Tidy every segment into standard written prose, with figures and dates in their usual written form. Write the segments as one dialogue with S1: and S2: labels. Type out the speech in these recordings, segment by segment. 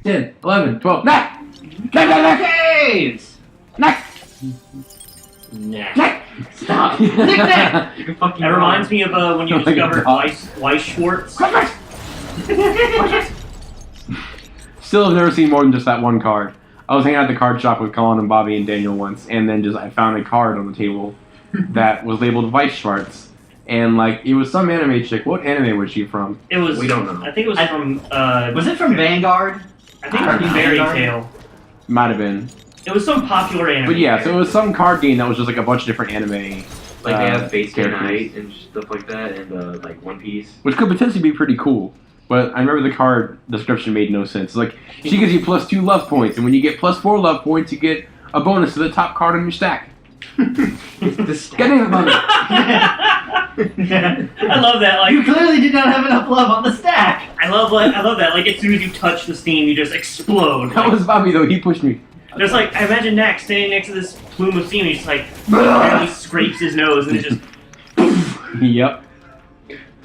S1: 10, 11, 12. Knack! Knack!
S2: Caves!
S1: Knack!
S2: Nah.
S1: Knack!
S2: Stop! Knack!
S3: It reminds me of when you
S1: Oh my
S3: discovered
S1: God.
S3: Weiss Schwartz.
S1: Still have never seen more than just that one card. I was hanging out at the card shop with Colin and Bobby and Daniel once, and then I found a card on the table that was labeled Weiss Schwartz. And, like, it was some anime chick. What anime was she from?
S3: It was.
S2: We don't know.
S3: I think it was from.
S2: Was it from Vanguard?
S3: I think
S1: I
S3: it
S1: don't
S3: was
S1: know.
S3: Fairy
S2: Vanguard?
S3: Tale.
S1: Might have been.
S3: It was some popular anime.
S1: But yeah, so it was some card game that was just like a bunch of different anime.
S4: Like they have Fate Stay
S1: characters.
S4: Night and stuff like that, and like One Piece.
S1: Which could potentially be pretty cool. But I remember the card description made no sense. Like, she gives you +2 love points, and when you get +4 love points, you get a bonus to the top card on your stack.
S4: The
S1: Get it, mother.
S3: I love that. Like
S2: You clearly did not have enough love on the stack!
S3: I love that. Like as soon as you touch the steam, you just explode.
S1: That was Bobby, though. He pushed me.
S3: There's like I imagine Knack standing next to this plume of steam. And he's just like and he scrapes his nose and it just.
S1: Yep.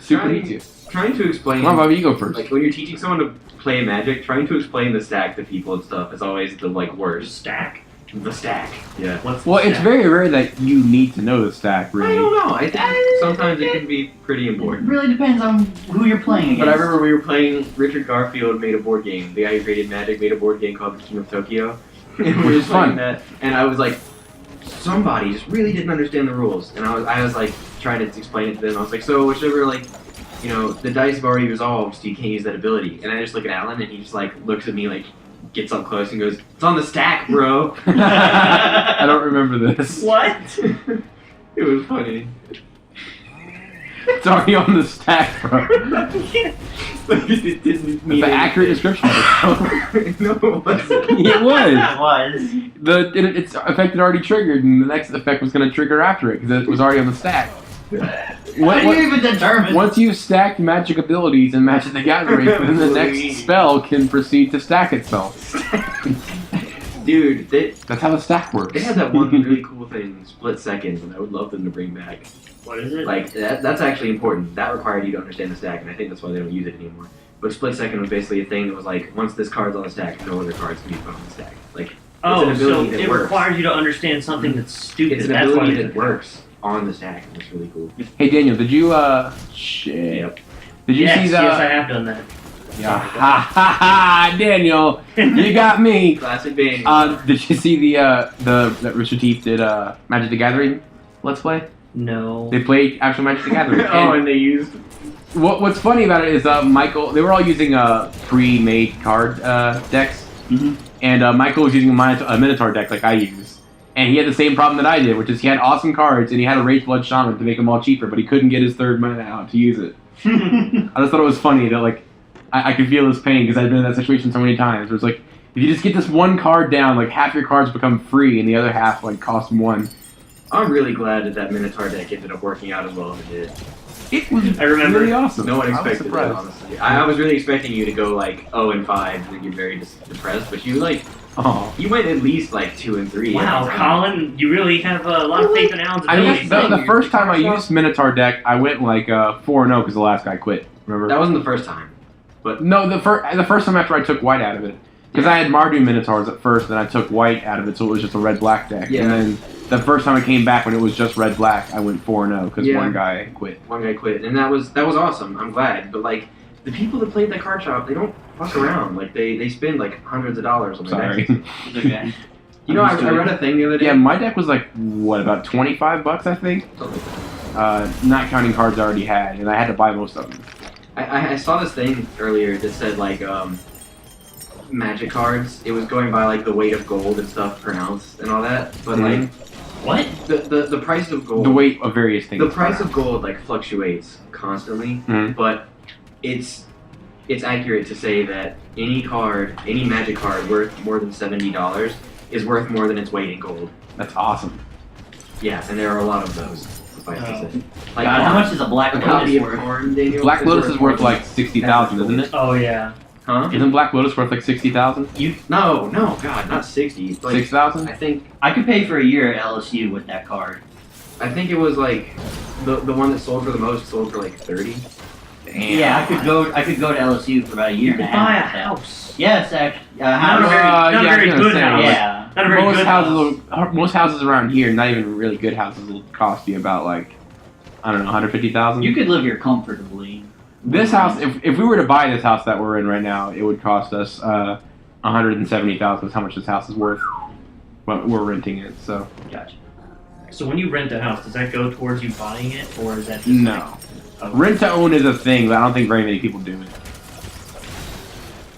S1: Super
S4: Trying-
S1: neat.
S4: Trying to explain,
S1: Come on, Bobby, you go first.
S4: like when you're teaching someone to play Magic, trying to explain the stack to people and stuff is always the like worst.
S3: Stack.
S4: The stack. Yeah.
S3: What's the
S1: Well, it's
S3: stack?
S1: very rare that you need to know the stack,
S4: I
S1: really.
S4: don't know. I think sometimes it can be pretty
S2: It
S4: important.
S2: really depends on who you're playing against.
S4: But I remember we were playing. Richard Garfield made a board game. The guy who created Magic made a board game called The King of Tokyo. And we
S1: Which
S4: were
S1: is fun.
S4: playing that, and I was like, somebody just really didn't understand the rules, and I was like trying to explain it to them. I was like, so whichever like, you know, the dice have already resolved, so you can't use that ability. And I just look at Alan, and he just like looks at me like, gets up close and goes, "It's on the stack, bro."
S1: I don't remember this.
S3: What?
S4: It was funny.
S1: It's already on the stack, bro.
S4: It didn't
S1: It's
S4: mean
S1: the accurate
S4: anything.
S1: description of it.
S4: No, it wasn't.
S1: It was.
S2: It was.
S1: Its effect had already triggered, and the next effect was going to trigger after it because it was already on the stack.
S2: How do you even determine?
S1: Once you've stacked magic abilities in Magic the Gathering, then the next spell can proceed to stack itself.
S4: Dude,
S1: That's how the stack works.
S4: they had that one really cool thing, Split Seconds, and I would love them to bring back.
S3: What is it?
S4: Like, that's actually important. That required you to understand the stack, and I think that's why they don't use it anymore. But Split Second was basically a thing that was like, once this card's on the stack, no other cards can be put on the stack. Like,
S3: Oh,
S4: it's an
S3: so
S4: ability that
S3: it
S4: works.
S3: requires you to understand something that's stupid.
S4: It's an
S3: That's why
S4: ability
S3: they
S4: that
S3: did
S4: works on the stack, and it's really cool.
S1: Hey Daniel, did you shit?
S4: Yep.
S1: Did you
S3: Yes,
S1: see the?
S3: yes, I have done that.
S1: Yeah. Ha ha ha! Daniel, you got me.
S4: Classic Bane.
S1: Did you see the that Rooster Teeth did Magic the Gathering Let's Play?
S3: No.
S1: They played actual Magic the Gathering.
S4: oh,
S1: And
S4: and they used.
S1: what's funny about it is Michael. They were all using pre-made card decks,
S2: Mhm.
S1: and Michael was using a Minotaur deck like I use. And he had the same problem that I did, which is he had awesome cards and he had a Rage Blood Shaman to make them all cheaper, but he couldn't get his third mana out to use it. I just thought it was funny that like I could feel his pain because I'd been in that situation so many times. Where it's like if you just get this one card down, like half your cards become free and the other half like cost 1.
S4: I'm really glad that Minotaur deck ended up working out as well as it did.
S1: It was
S3: I remember.
S1: really awesome.
S4: No one
S1: I was
S4: expected that,
S1: surprised.
S4: honestly. I was really expecting you to go like 0 and 5 and then get very depressed, but you like
S1: Oh.
S4: you went at least like 2 and 3.
S3: Wow,
S4: every time.
S3: Colin, you really have a lot of faith in Alan's
S1: I mean,
S3: abilities.
S1: the first time I used Minotaur deck, I went like 4-0 because the last guy quit. Remember?
S4: That wasn't the first time.
S1: No, the first time after I took white out of it. Because I had Mardu Minotaurs at first, then I took white out of it, so it was just a red-black deck.
S4: Yeah.
S1: And then the first time I came back when it was just red-black, I went 4-0 because
S4: Yeah.
S1: one guy quit.
S4: One guy quit, and that was awesome. I'm glad, but like the people that played that card shop, they don't fuck around. Like they spend like hundreds of dollars on their
S1: Sorry.
S4: decks.
S2: It's okay.
S4: You know, I read a thing the other day.
S1: Yeah, my deck was like, what, about $25, I think?
S4: Something like that.
S1: Not counting cards I already had, and I had to buy most of them.
S4: I saw this thing earlier that said like Magic cards. It was going by like the weight of gold and stuff pronounced and all that, but like
S3: What?
S4: the price of gold.
S1: The weight of various things.
S4: The price of gold like fluctuates constantly,
S1: Mhm.
S4: but it's accurate to say that any Magic card worth more than $70 is worth more than its weight in gold.
S1: That's awesome.
S4: Yeah, and there are a lot of those. Suffice to say. Like
S2: God, how much is a black
S4: a copy
S2: lotus
S4: of
S2: worth?
S4: corn, Daniel?
S1: Black
S4: is
S1: Lotus is worth
S4: more-
S1: like 60,000, isn't it?
S3: Oh yeah.
S4: Huh?
S1: Isn't Black Lotus worth like 60,000?
S4: No, God, not 60. It's like
S1: 6,000?
S4: I think
S2: I could pay for a year at LSU with that card.
S4: it was like the one that sold for the most sold for like 30.
S1: Damn.
S2: Yeah, I could go to LSU for about a year
S3: You
S2: and a
S3: could buy a
S2: half.
S3: house.
S2: Yes, actually.
S3: Not a very,
S1: yeah,
S3: not a
S1: I
S3: very
S1: was gonna
S3: good
S1: say,
S3: house.
S2: Yeah.
S3: Not a very
S1: Most
S3: good
S1: houses,
S3: house.
S1: most houses around here, not even really good houses, will cost you about like, I don't know, 150,000.
S2: You could live here comfortably.
S1: This house, if we were to buy this house that we're in right now, it would cost us 170,000. Is how much this house is worth. But we're renting it, so
S2: Gotcha.
S3: So when you rent a house, does that go towards you buying it, or is that just
S1: no.
S3: Like,
S1: Rent to own is a thing, but I don't think very many people do it.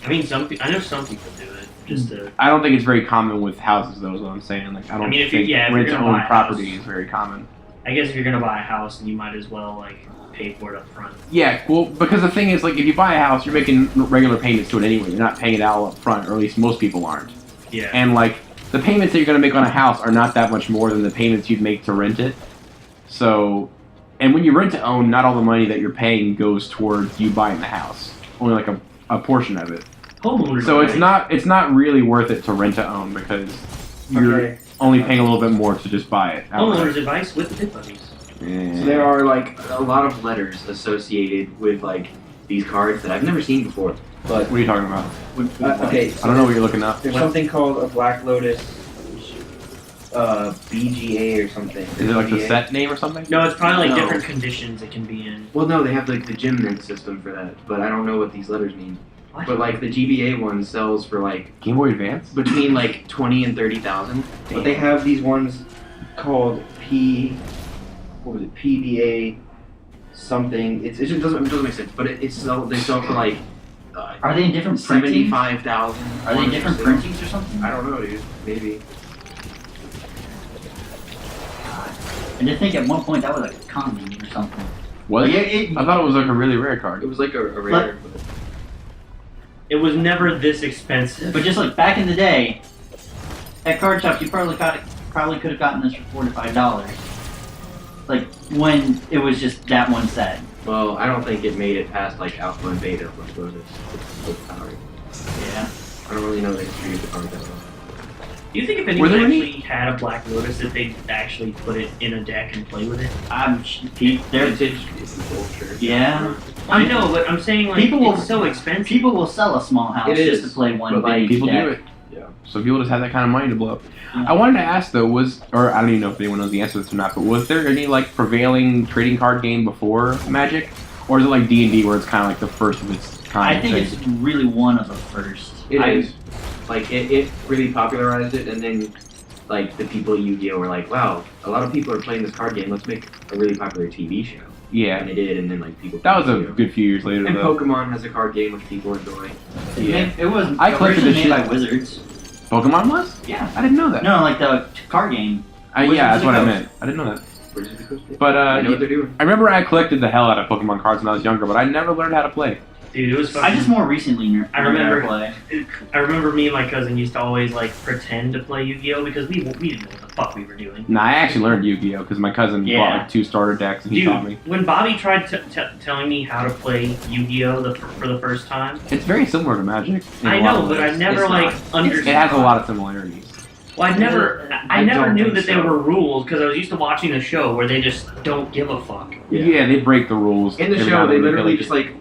S3: I mean, I know some people do it just to.
S1: I don't think it's very common with houses, though. Is what I'm saying. Like I don't
S3: mean, if you-
S1: think
S3: yeah, if you're
S1: rent to
S3: gonna
S1: own
S3: buy a
S1: property
S3: house-
S1: is very common.
S3: I guess if you're gonna buy a house, then you might as well like pay for it up front.
S1: Yeah, well, because the thing is, like, if you buy a house, you're making regular payments to it anyway. You're not paying it all up front, or at least most people aren't.
S3: Yeah.
S1: And like the payments that you're going to make on a house are not that much more than the payments you'd make to rent it. So, and when you rent to own, not all the money that you're paying goes towards you buying the house. Only like a portion of it.
S3: Homeowners.
S1: So
S3: are nice.
S1: it's not really worth it to rent to own because you're only paying a little bit more to just buy it. outright.
S3: Homeowners advice with the tip buddies.
S1: Yeah.
S4: So there are like a lot of letters associated with like these cards that I've never seen before. But
S1: What are you talking about?
S5: Okay,
S1: I don't know what you're looking up.
S5: there's something called a Black Lotus BGA or something.
S1: Is it like the
S5: BGA?
S1: set name or something?
S3: No, it's probably like
S4: No.
S3: different conditions it can be in.
S4: well, no, they have like the gym mint system for that, but I don't know what these letters mean.
S3: What?
S4: But like the GBA one sells for like
S1: Game Boy Advance?
S4: between like 20 and 30,000.
S5: But they have these ones called PBA something.
S4: It just doesn't make sense. But they sell for like
S2: Are they in different printings?
S4: 75,000.
S2: Are they in different printings or something?
S4: I don't know, dude. Maybe.
S2: And to think at one point that was like a common or something.
S1: Was
S2: Yeah,
S1: it? I thought it was like a really rare card.
S4: It was like a rare. But
S3: It was never this expensive.
S2: But just like back in the day, at card shops, you probably could have gotten this for $4 to $5. Like when it was just that one set.
S4: well, I don't think it made it past like alpha and beta, which was its power.
S2: Yeah.
S4: I don't really know the history of the card that well.
S3: Do you think if
S1: Were
S3: anyone
S1: there any-
S3: actually had a Black Lotus that they'd actually put it in a deck and play with it?
S2: They're,
S4: Vintage is the culture.
S2: yeah.
S3: I know, but I'm saying like
S2: People will-
S3: it's so expensive.
S2: People will sell a small house
S4: It
S2: just
S4: is,
S2: to play one
S4: but, like,
S2: big
S1: People
S2: deck.
S1: do it.
S4: Yeah.
S1: So people just have that kind of money to blow up.
S2: Yeah.
S1: I wanted to ask though, or I don't even know if anyone knows the answer to this or not, but was there any like prevailing trading card game before Magic, or is it like D&D where it's kind of like the first of its kind?
S2: I think it's really one of the first.
S4: It is. Like it really popularized it, and then like the people at Yu-Gi-Oh were like, "Wow, a lot of people are playing this card game. Let's make a really popular TV show."
S1: Yeah,
S4: And they did, and then like people.
S1: that was a
S4: Yu-Gi-Oh.
S1: good few years later
S4: And
S1: though.
S4: Pokemon has a card game which people enjoy.
S1: Yeah.
S2: It was
S1: I collected
S2: originally
S1: the
S2: made
S1: shit-
S2: by Wizards.
S1: Pokemon was?
S2: Yeah.
S1: I didn't know that.
S2: No, like the card game.
S1: Yeah,
S2: Wizards
S1: that's
S2: of the
S1: what I
S2: Coast.
S1: meant. I didn't know that.
S4: Where's the Coast?
S1: But
S4: I know what they're doing.
S1: I remember I collected the hell out of Pokemon cards when I was younger, but I never learned how to play.
S3: Dude, it was
S2: I
S3: fucking.
S2: just more recently learned
S3: I
S2: how to
S3: remember-
S2: play.
S3: I remember me and my cousin used to always like pretend to play Yu-Gi-Oh because we didn't know what the fuck we were doing.
S1: Nah, I actually learned Yu-Gi-Oh because my cousin bought
S2: Yeah.
S1: like 2 starter decks and he taught me.
S3: Dude, when Bobby tried telling me how to play Yu-Gi-Oh for the first time,
S1: It's very similar to Magic. in a
S3: I
S1: lot
S3: know,
S1: of
S3: but I
S1: ways.
S3: never
S4: It's
S3: like
S4: not.
S3: understood.
S1: It has a lot of similarities.
S3: Well, I never
S4: I
S3: never
S4: don't
S3: knew
S4: think
S3: that there
S4: so.
S3: were rules because I was used to watching the show where they just don't give a fuck.
S1: Yeah, they break the rules.
S4: In the
S1: every
S4: show,
S1: now and
S4: they
S1: then
S4: literally
S1: because-
S4: just like.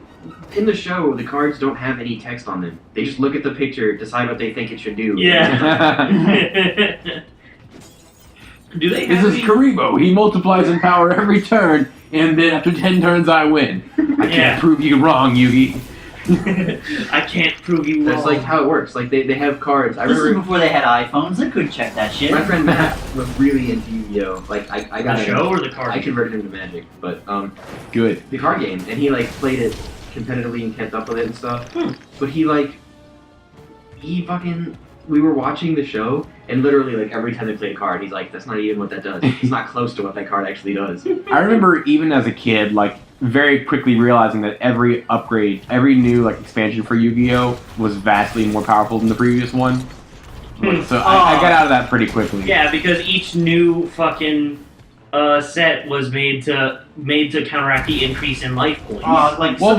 S4: In the show, the cards don't have any text on them. They just look at the picture, decide what they think it should do.
S3: Yeah. Do they?
S1: This
S3: have
S1: is
S3: any-
S1: Karibo. He multiplies in power every turn, and then after 10 turns, I win. I
S3: Yeah.
S1: can't prove you wrong, Yugi.
S3: I can't prove you wrong.
S4: That's like how it works. Like they have cards. I
S2: This is
S4: remember
S2: before they had iPhones. They couldn't check that shit.
S4: my friend Matt was really into Yu-Gi-Oh. Like I got
S3: the
S4: him-
S3: show or the card.
S4: I converted him to Magic, but
S1: Good.
S4: the card game, and he like played it competitively and kept up with it and stuff. But he fucking. We were watching the show, and literally like every time they played a card, he's like, "That's not even what that does. It's not close to what that card actually does."
S1: I remember even as a kid, like, very quickly realizing that every upgrade, every new, like, expansion for Yu-Gi-Oh! Was vastly more powerful than the previous one. So I got out of that pretty quickly.
S3: Yeah, because each new fucking set was made to counteract the increase in life points.
S2: Like
S1: Well,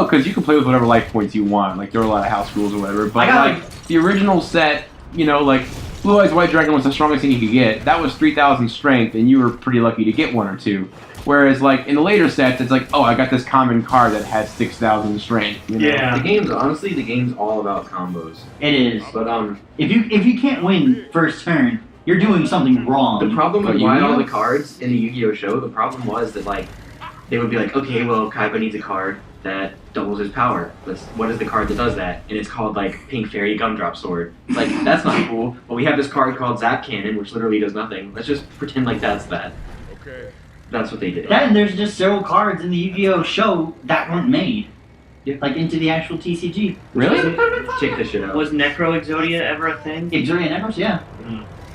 S1: because you can play with whatever life points you want. Like, there are a lot of house rules or whatever. But,
S2: I got,
S1: like, the original set, you know, like, Blue Eyes White Dragon was the strongest thing you could get. That was 3,000 strength, and you were pretty lucky to get one or two. Whereas, like, in the later sets, it's like, oh, I got this common card that has 6,000 strength. You know?
S3: Yeah.
S4: The game's all about combos.
S2: It is.
S4: But
S2: If you can't win first turn, you're doing something wrong.
S4: the problem with
S1: But
S4: why all
S1: Yu-Gi-Oh?
S4: the cards in the Yu-Gi-Oh show, the problem was that like they would be like, okay, well Kaiba needs a card that doubles his power. What is the card that does that? And it's called like Pink Fairy Gumdrop Sword. Like that's not cool. But we have this card called Zap Cannon, which literally does nothing. Let's just pretend like that's that.
S6: Okay.
S4: That's what they did.
S2: That and there's just several cards in the Yu-Gi-Oh show that weren't made.
S4: Yeah.
S2: Like into the actual TCG.
S1: Really?
S4: Check this shit out.
S3: Was Necro Exodia ever a thing?
S2: Exodia Necros, yeah.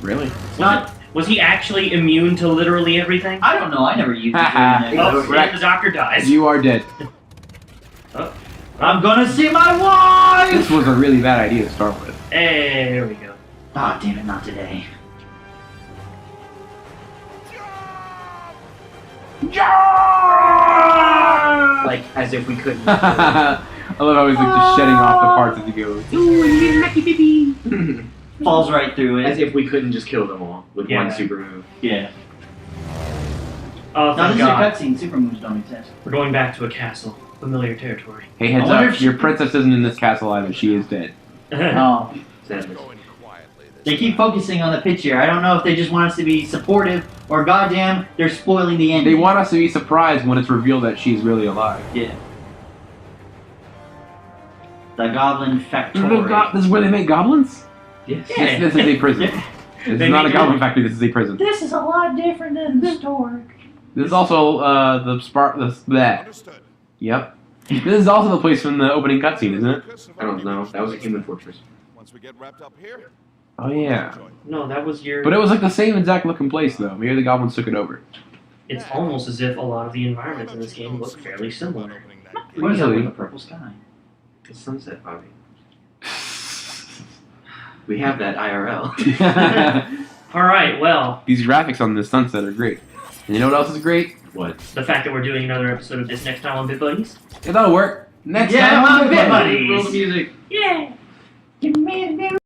S1: Really?
S2: It's not.
S3: Was he actually immune to literally everything?
S2: I don't know. I never used
S1: Haha.
S2: Exodia Necros.
S3: Oh, yeah, the doctor dies.
S1: You are dead.
S2: I'm gonna see my wife.
S1: This was a really bad idea to start with.
S3: Hey, there we go.
S2: Ah, damn it, not today.
S4: Like as if we couldn't.
S1: I love how he's like just shedding off the parts as he goes. Ooh, you need a lucky baby.
S2: Falls right through
S4: As
S2: it.
S4: if we couldn't just kill them all with
S3: Yeah.
S4: one super move.
S2: Yeah.
S3: Oh,
S2: Now
S3: thank
S2: this is a
S3: God.
S2: cutscene. Super moves don't exist.
S3: We're going back to a castle. Familiar territory.
S1: Hey, heads
S2: I wonder
S1: up,
S2: if
S1: your
S2: she-
S1: princess isn't in this castle either. She is dead.
S2: Oh.
S4: Sadness.
S6: Going quietly this
S2: They keep
S6: time.
S2: focusing on the picture. I don't know if they just want us to be supportive or goddamn, they're spoiling the ending.
S1: They want us to be surprised when it's revealed that she's really alive.
S2: Yeah. The Goblin Factory.
S1: This is where they make goblins?
S4: Yes.
S3: Yeah.
S1: This is a prison. This
S3: They
S1: is not a
S3: make
S1: goblin factory, this is a prison.
S2: This is a lot different than historic.
S1: This is also that.
S6: Understood.
S1: Yep. This is also the place from the opening cutscene, isn't it?
S4: I don't know. That was a human fortress.
S6: Once we get wrapped up here.
S1: Oh yeah.
S3: No, that was your.
S1: But it was like the same exact looking place though. Maybe the goblins took it over.
S3: It's almost as if a lot of the environments in this game look fairly similar.
S6: Opening that
S2: What is up with
S1: Really?
S2: the purple sky?
S4: It's sunset, Bobby. We have that IRL.
S3: All right, well,
S1: These graphics on this sunset are great. And you know what else is great?
S4: What?
S3: the fact that we're doing another episode of this next time on Bit Buddies.
S1: Yeah, that'll work. Next
S2: Yeah,
S1: time
S2: my
S1: on
S2: Bit
S1: Bit
S2: Buddies.
S1: Buddies.
S4: Roll the music.
S3: Yeah.
S2: Give me a